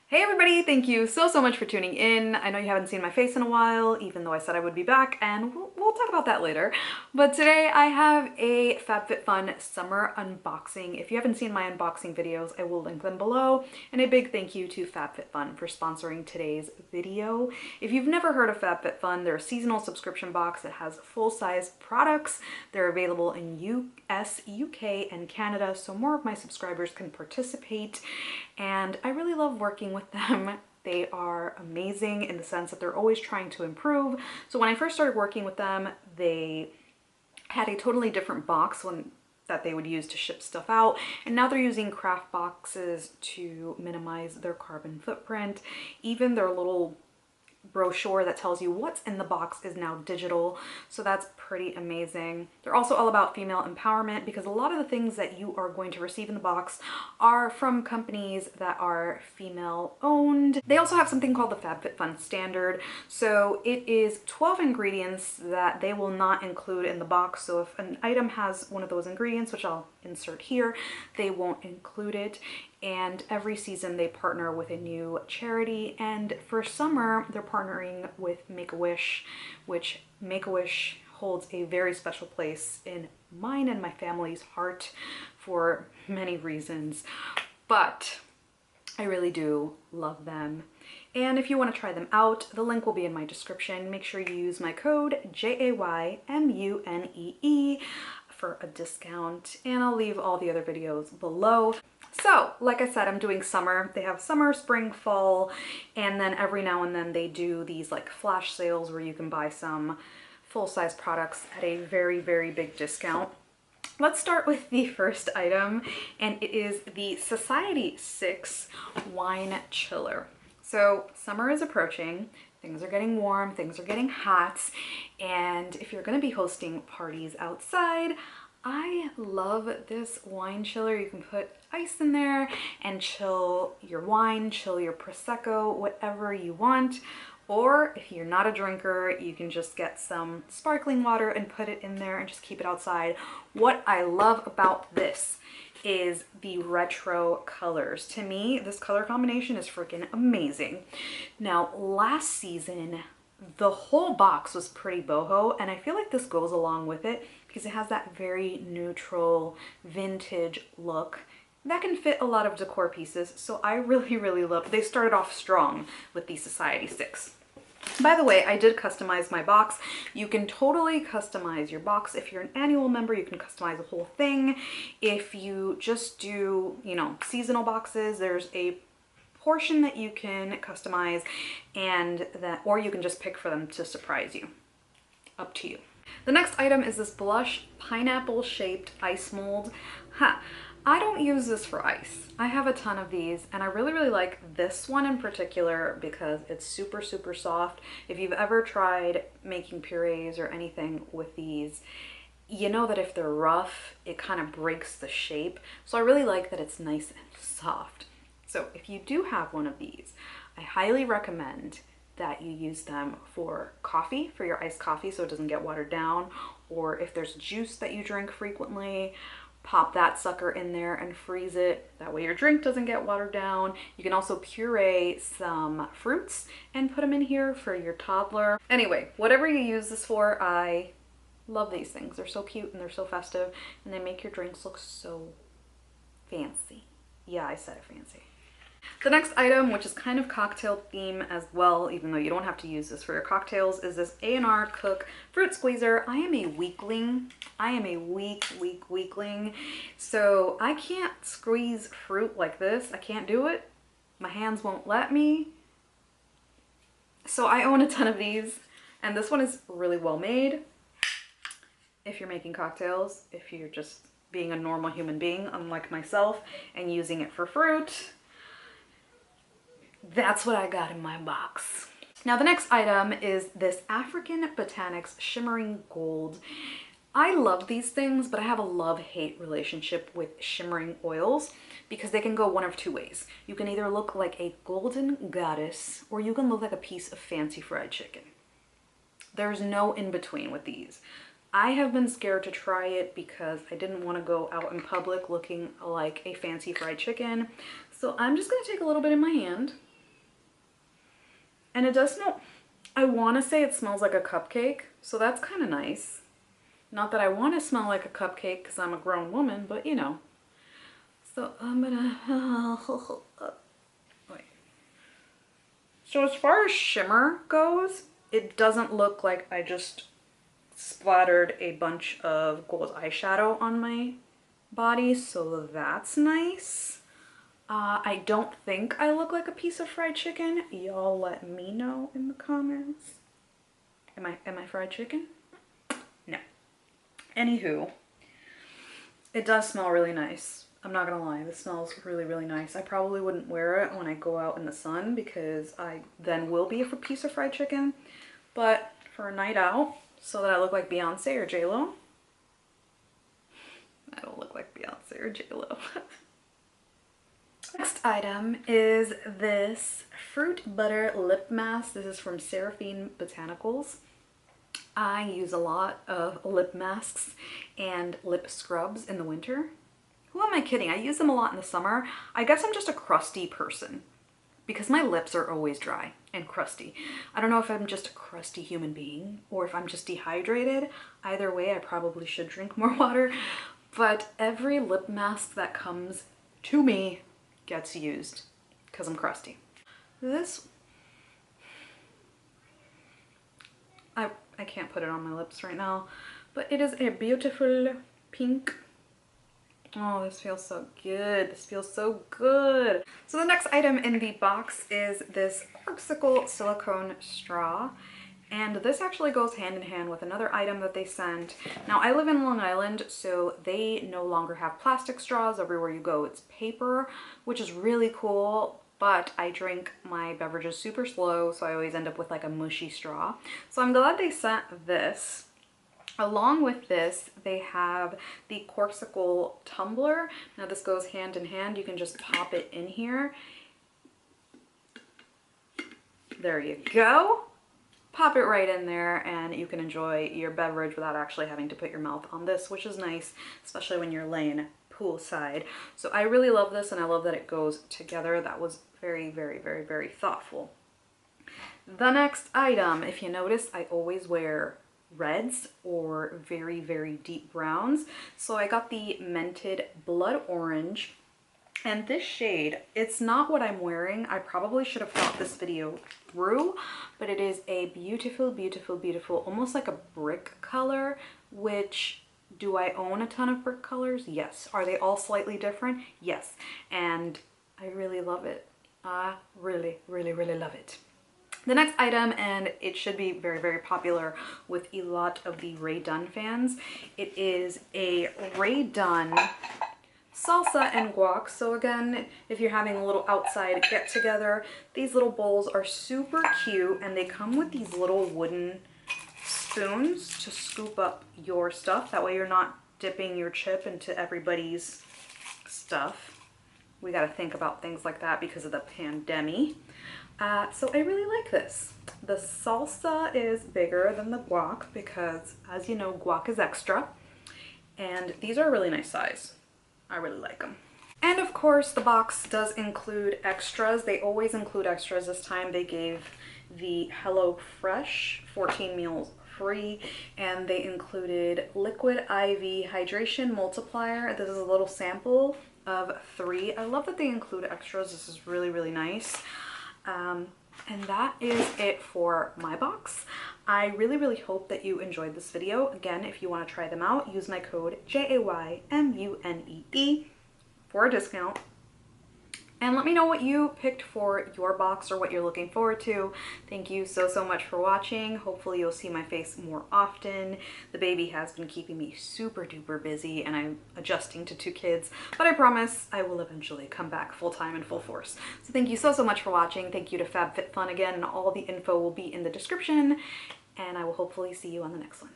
Hey everybody, thank you so much for tuning in. I know you haven't seen my face in a while, even though I said I would be back, and we'll talk about that later. But today I have a FabFitFun summer unboxing. If you haven't seen my unboxing videos, I will link them below. And a big thank you to FabFitFun for sponsoring today's video. If you've never heard of FabFitFun, they're a seasonal subscription box that has full-size products. They're available in US, UK, and Canada, so more of my subscribers can participate. And I really love working with them. They are amazing in the sense that they're always trying to improve. So when I first started working with them, they had a totally different box that they would use to ship stuff out, and now they're using craft boxes to minimize their carbon footprint. Even their little brochure that tells you what's in the box is now digital, so that's pretty amazing. They're also all about female empowerment because a lot of the things that you are going to receive in the box are from companies that are female owned. They also have something called the FabFitFun standard, so it is 12 ingredients that they will not include in the box. So if an item has one of those ingredients, which I'll insert here, they won't include it. And every season they partner with a new charity, and for summer they're partnering with Make-A-Wish, which Make-A-Wish holds a very special place in mine and my family's heart for many reasons. But I really do love them. And if you want to try them out, the link will be in my description. Make sure you use my code JAYMUNEE for a discount, and I'll leave all the other videos below. So, like I said, I'm doing summer. They have summer, spring, fall, and then every now and then they do these like flash sales where you can buy some full-size products at a very, very big discount. Let's start with the first item, and it is the Society 6 Wine Chiller. So summer is approaching, things are getting warm, things are getting hot, and if you're going to be hosting parties outside, I love this wine chiller. You can put ice in there and chill your wine, chill your Prosecco, whatever you want. Or if you're not a drinker, you can just get some sparkling water and put it in there and just keep it outside. What I love about this is the retro colors. To me, this color combination is freaking amazing. Now, last season, the whole box was pretty boho, and I feel like this goes along with it because it has that very neutral vintage look that can fit a lot of decor pieces. So I really love. They started off strong with the Society 6. By the way, I did customize my box. You can totally customize your box. If you're an annual member, you can customize the whole thing. If you just do, you know, seasonal boxes, there's a portion that you can customize, and that, or you can just pick for them to surprise you. Up to you. The next item is this blush pineapple shaped ice mold. I don't use this for ice. I have a ton of these, and I really like this one in particular because it's super soft. If you've ever tried making purees or anything with these, you know that if they're rough, it kind of breaks the shape. So I really like that it's nice and soft. So if you do have one of these, I highly recommend that you use them for coffee, for your iced coffee so it doesn't get watered down, or if there's juice that you drink frequently, pop that sucker in there and freeze it. That way your drink doesn't get watered down. You can also puree some fruits and put them in here for your toddler. Anyway, whatever you use this for, I love these things. They're so cute and they're so festive, and they make your drinks look so fancy. Yeah, I said it, fancy. The next item, which is kind of cocktail theme as well, even though you don't have to use this for your cocktails, is this A&R Cook Fruit Squeezer. I am a weakling. I am a weakling. So I can't squeeze fruit like this. I can't do it. My hands won't let me. So I own a ton of these, and this one is really well made. If you're making cocktails, if you're just being a normal human being, unlike myself, and using it for fruit, that's what I got in my box. Now the next item is this African Botanics Shimmering Gold. I love these things, but I have a love-hate relationship with shimmering oils because they can go one of two ways. You can either look like a golden goddess, or you can look like a piece of fancy fried chicken. There's no in between with these. I have been scared to try it because I didn't want to go out in public looking like a fancy fried chicken. So I'm just going to take a little bit in my hand And it does smell, I want to say it smells like a cupcake, so that's kind of nice. Not that I want to smell like a cupcake because I'm a grown woman, but you know. So I'm gonna, wait. So as far as shimmer goes, it doesn't look like I just splattered a bunch of gold eyeshadow on my body, so that's nice. I don't think I look like a piece of fried chicken. Y'all let me know in the comments. Am I fried chicken? No. Anywho, it does smell really nice. I'm not gonna lie, this smells really, really nice. I probably wouldn't wear it when I go out in the sun because I then will be a piece of fried chicken. But for a night out, so that I look like Beyonce or J-Lo. I don't look like Beyonce or J-Lo. Next item is this Fruit Butter Lip Mask. This is from Seraphine Botanicals. I use a lot of lip masks and lip scrubs in the winter. Who am I kidding? I use them a lot in the summer. I guess I'm just a crusty person because my lips are always dry and crusty. I don't know if I'm just a crusty human being or if I'm just dehydrated. Either way, I probably should drink more water. But every lip mask that comes to me gets used because I'm crusty. This, I can't put it on my lips right now, but it is a beautiful pink. Oh, this feels so good. This feels so good. So the next item in the box is this Corksicle silicone straw. And this actually goes hand in hand with another item that they sent. Now, I live in Long Island, so they no longer have plastic straws. Everywhere you go, it's paper, which is really cool. But I drink my beverages super slow, so I always end up with like a mushy straw. So I'm glad they sent this. Along with this, they have the Corksicle Tumbler. Now this goes hand in hand. You can just pop it in here. There you go. Pop it right in there and you can enjoy your beverage without actually having to put your mouth on this, which is nice, especially when you're laying poolside. So I really love this and I love that it goes together. That was very, very, very, very thoughtful. The next item, if you notice, I always wear reds or very, very deep browns. So I got the Mented Blood Orange. And this shade, it's not what I'm wearing. I probably should have thought this video through, but it is a beautiful, beautiful, beautiful, almost like a brick color, which, do I own a ton of brick colors? Yes. Are they all slightly different? Yes. And I really love it. I really, really, really love it. The next item, and it should be very, very popular with a lot of the Rae Dunn fans, it is a Rae Dunn salsa and guac. So again, if you're having a little outside get together, these little bowls are super cute and they come with these little wooden spoons to scoop up your stuff. That way you're not dipping your chip into everybody's stuff. We got to think about things like that because of the pandemic. So I really like this. The salsa is bigger than the guac because, as you know, guac is extra. And these are a really nice size. I really like them. And of course, the box does include extras. They always include extras. This time they gave the Hello Fresh 14 meals free, and they included Liquid IV Hydration Multiplier. This is a little sample of 3. I love that they include extras. This is really, really nice. And that is it for my box. I really, really hope that you enjoyed this video. Again, if you want to try them out, use my code JAYMUNEE for a discount. And let me know what you picked for your box or what you're looking forward to. Thank you so, so much for watching. Hopefully you'll see my face more often. The baby has been keeping me super duper busy and I'm adjusting to 2 kids, but I promise I will eventually come back full time and full force. So thank you so, so much for watching. Thank you to FabFitFun again, and all the info will be in the description, and I will hopefully see you on the next one.